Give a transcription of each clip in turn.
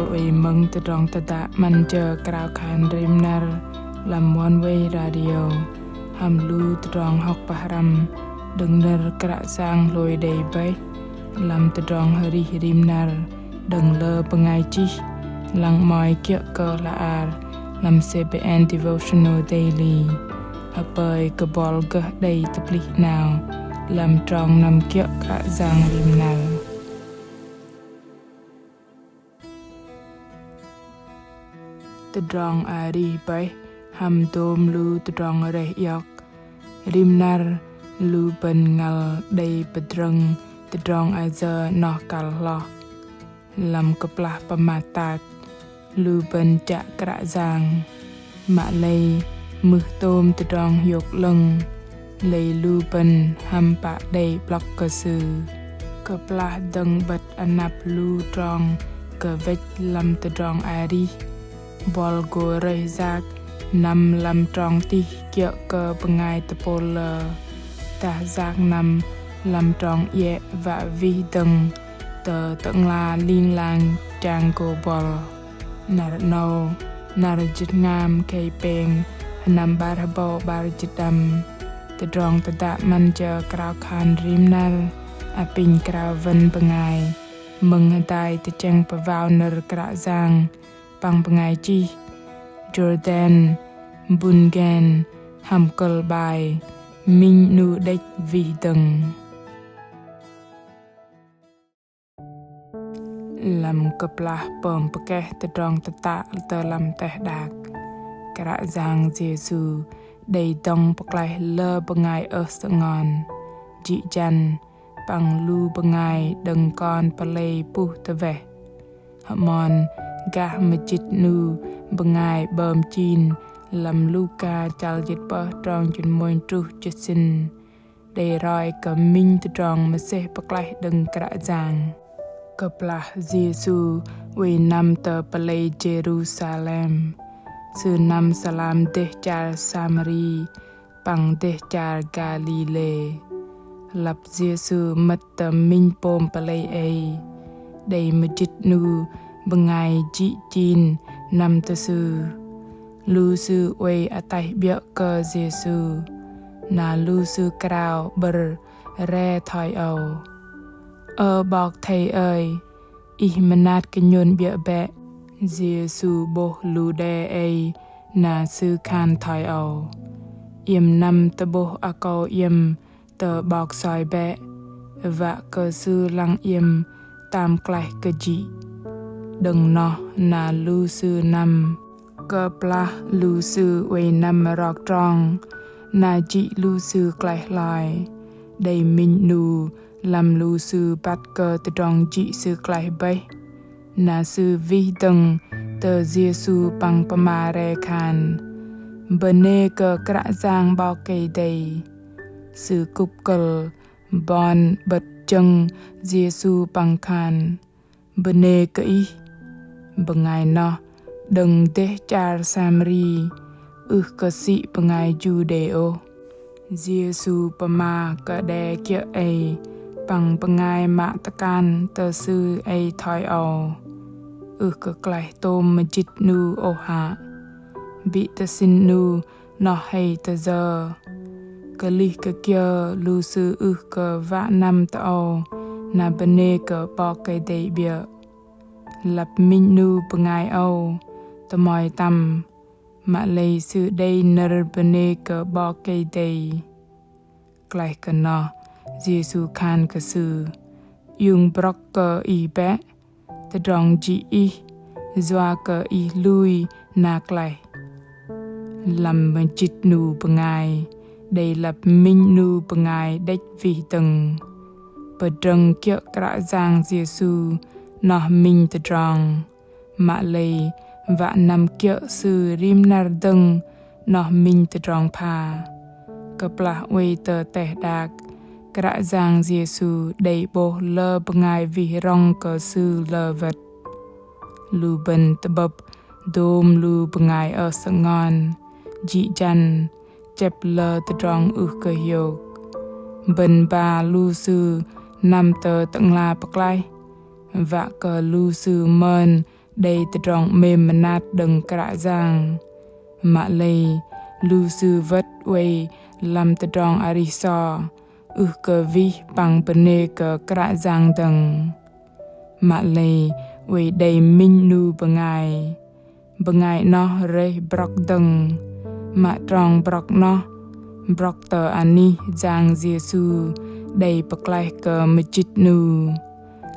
vì mừng từ trong tất cả mình chờ cào khăn rìm nở làm one way radio hàm lưu từ trong học bà rằm đừng nở cả sang lôi đầy bay làm từ trong hari rìm nở đừng lơ bằng ai chi lăng mỏi kia cơ là ar làm CBN devotional daily hợp bơi cơ bol gỡ đầy tập lý nào làm trong năm kia cả sang rìm nở từ trong ari bay ham tôm lu từ trong reh yok rim nar lu ben ngal đầy bedreng từ trong azer no kal lo làm keplah pematat lu ben chak kra giang mạ lây mực tôm từ trong yok lưng lây lu ben ham pa đầy block cơ sư keplah deng bật anap lu trong cơ vech làm từ trong ari bol go reh zak nằm làm trong tí kia cơ bengai tepol ta zak nằm làm trong ye và vi từng tờ tận la liên lang trang go bol nar no nar jit ngam kei peng nằm bar bo bar jitam te drong te da man chờ krao khan rim nar apin krao ven bengai mừng tai te cheng pa vào ner kra giang bằng bengai chi Jordan Bungen Hamkel bài Minh Nu Đếch Vì Từng làm cập là bom bke te drong te ta te làm te dak kra giang Giêsu đầy dong paklai lơ bengai ngon ji jan bằng lu bengai đừng con palei pu te ve hamon gah majid nu bengai bom chin làm Luca chal dịch bờ trong chuyện môi tru chết sinh để rồi cả minh từ trong mà sẽ bắt lại đừng cả giang cập là Giêsu về năm tờ palei Jerusalem sự năm salam de char Samari bằng de char Galilee lập Giêsu mất tờ minh pom palei ấy để majid nu bengai ji chin năm tờ sư lu sư uy atai bia cơ Giêsu na lu sư krao ber re thoi au bọc thầy ơi manat cái nhon bia bẹ Giêsu bo lu de ai na sư khan thoi au yếm năm tờ bo akao yếm tờ bọc soi bẹ và cơ sư lăng yếm tam klai cơ ji đừng no na lu sư năm cơ pla lu sư uy năm rọc tròn na chị lu sư klai lai đầy minh nu làm lu sư bắt cơ từ trong chị sư klai bay na sư vi từng tờ Giêsu bằng pamare khan bene cơ kra giang bao cây đầy sư cục cờ bon bật chân Giêsu bằng khan bene cây bengai no đừng te char Samri cơ sĩ bengai Judeo Giêsu pama cơ đe kia ai bằng bengai mạ takan tờ sư ai thoi ao cơ klai tôm mà chít nu ô hạ bị tờ xin nu nó hay tờ giờ cơ li cơ kia lu sư cơ vạ năm tờ ao na bene cơ bò cây đầy bia lập minh nu bengai ao tờ mòi tâm mạ lây sư đây nở bene cơ bò cây đầy klai cơ nó Giêsu khan cơ sư yung brok cơ y bé tờ drong ji y doa cơ y lui na klai làm bên chít nu bengai đây lập minh nu bengai đếch vì từng bờ drong kia kra giang Giêsu nó minh tờ drong mạ lây và năm kia sư rim nar đừng nó minh tờ drong pa cập là uy tờ tẻ đạc kra giang Giêsu đầy bồ lơ bengai vì rong cơ sư lơ vật lu ben tờ bập dôm lu bengai ngon ji jan chep lơ tờ drong cơ hiok ben ba lu sư năm tờ tận la paklai và cơ lu sư mơn đây từ trong mềm mà nát đừng cả giang mà lây lưu sư vật quay làm từ trong ariso cơ vi bằng bene cơ cả giang đừng mà lây quay đầy minh nu bengai nó rê brok đừng mà trong brok nó brok tờ ani giang Giêsu đầy bậc lai cơ machit nu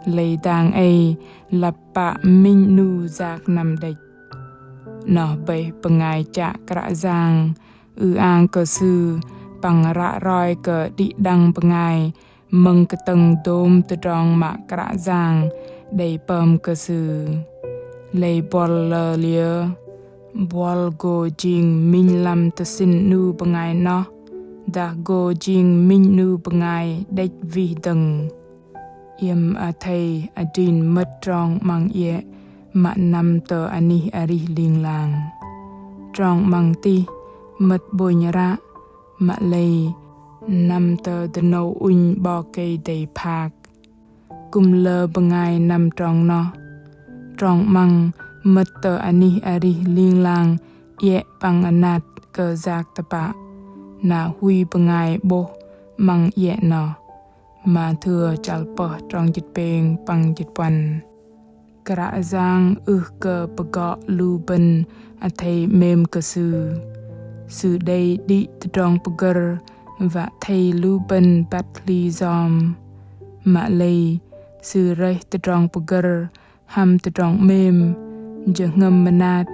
lấy đàng ấy lập bạ minh nu giặc nằm địch nó bày bengai chạ cả giang ang cơ sư bằng rạ roi cơ đi đăng bengai mừng cái tầng đôm từ trong mạ cả giang đầy bầm cơ sư lấy bol lơ lia bol go jing minh làm tự xin nu bengai nó đã go jing minh nu bengai địch vi đừng yếm thầy din mất trong mang ye mà nằm tờ ani ari linh lang trong mang ti mất bồi nhara mà lây nằm tờ the no un bo cây đầy phạc cùng lơ bengai nằm trong nó trong mang mất tờ ani ari linh lang ye bằng anat cơ giặc tapa na hui bengai bo mang ye nó mà thừa chal po trong dịch beng bằng dịch pan kra giang cơ bego lu ben thầy mem cơ sư đây đi trong bger và thầy lu ben bat li zom mà lây sư rei trong bger ham trong mem je ngâm manat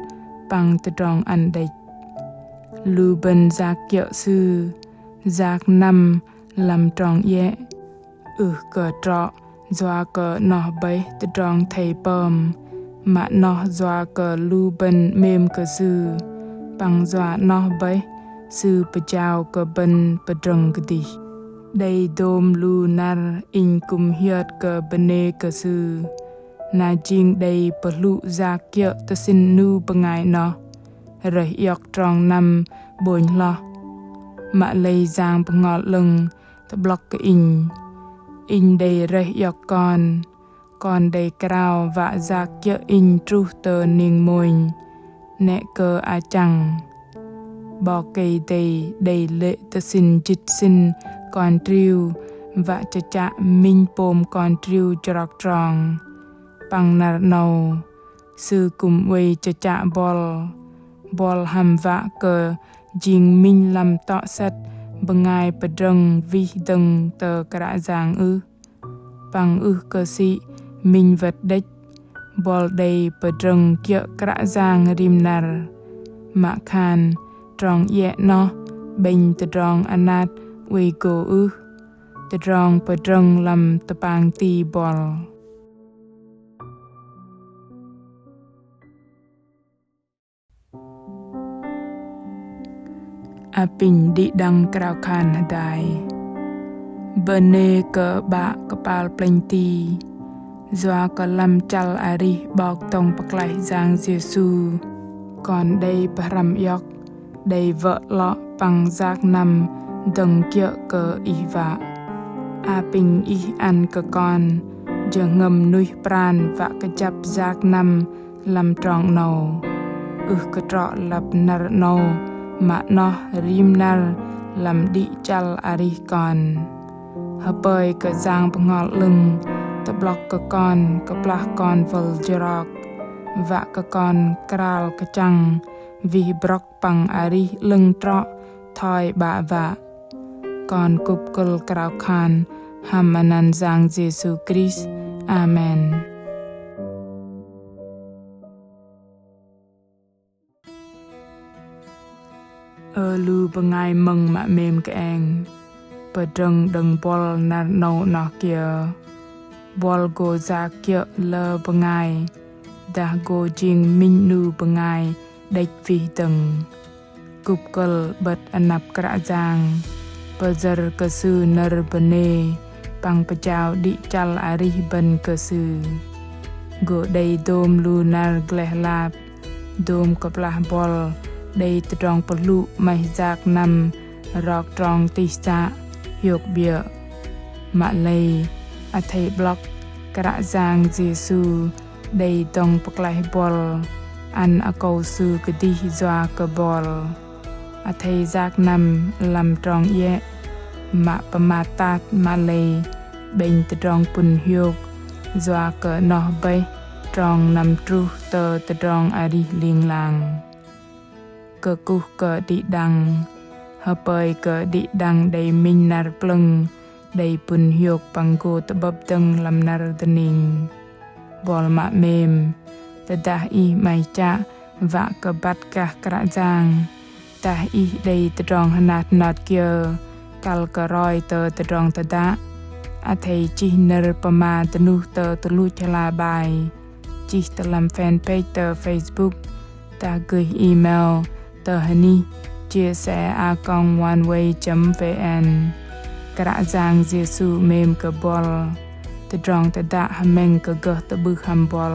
bằng trong an địch lu ben giặc kiệu sư giặc năm làm trong ye cơ trọ doa cơ nọ bay từ trong thầy bơm mà nọ doa cơ lu bên mềm cơ sư bằng doa nọ bay sư bờ chào cơ bên bờ trăng cơ đi đây đôm lu nar in cùng hiệt cơ bene cơ sư na jing đây bờ lu ra kia ta xin nu bengai nọ rồi yok trong năm bồi lo mà lấy giang bờ ngọt lưng ta block cái in đầy rây yok con đầy krao và giặc kia in tru tờ ning môi nẹ cơ a chẳng bỏ cây đầy lệ tờ xin chít xin con triu và chạ minh pôm con triu trọc tròn bằng nار nâu sư cùng quay chạ bol hàm vạ cơ jing minh làm tọ sét bengai pedeng vi đừng tờ cả giang bằng cơ sĩ minh vật đích bol đầy pedeng kia cả giang rim nar mà khan trong ye nó bình từ trong anat we go từ trong pedeng làm tập bang ti bol apin di dang krau khan hadai bene ke ba kepal plenti doa ke lam chal ari bok tong paklai giang Giêsu còn đây param yok đây vợ lọ bằng giặc nằm đừng kia cơ y vạ apin y ăn cơ con giờ ngầm nuôi pran và cái chập giặc nằm làm tròn nầu cái trọ lập nar nầu mà nó rim nar làm đi chal ari con hấp bơi cái giang bằng ngọt lưng tập lọc cái plak con vol jorok và cái con kral cái chăng vì brok bằng ari lưng trọ thoi bạ vạ con cục cul krau khan ham anan giang Giêsu Christ amen. Lu bengai mừng mà mềm cái anh bờ trăng đừng bol nar nâu nọ kia bol go ra kia lơ bengai đã go jing minh nu bengai địch vì từng cục col bật anap cả giang bờ giờ cơ sư nar bene bằng bờ chào đi chal ari ben cơ sư go đây dom lu nar glehlat dom kaplah bol đây trong perlu mai giặc nằm rọc trong tisa yok bia mạ lây thầy block cả giang Giêsu đầy tông bậc lại bol ăn a cầu sư cái đi doa cái bol a thầy giác nằm làm tròn ye mà pamatat mà lê bên từ tròn pun hiu doa cái nọ bay tròn nằm tru tờ từ tròn a đi liên làng cơ cu cơ đi đằng hơ bơi cơ đi đằng đầy minh nar plung đầy pun hiu bằng cô tập bập tầng làm nar tning bol mạ mềm tờ dah i mai cha vạ cơ bắt cả cả giang dah i đầy từ tròn hanat nát kia kal cơ roi tờ từ tròn tờ đá a thầy chi nar pama tờ nu tờ tờ lu chala bài chỉ tờ làm fanpage tờ Facebook ta gửi email tờ hani chia sẻ a.oneway.vn cả giang Giêsu mềm cơ bol tờ tròn tờ đá hameng cơ gỡ tờ bư ham bol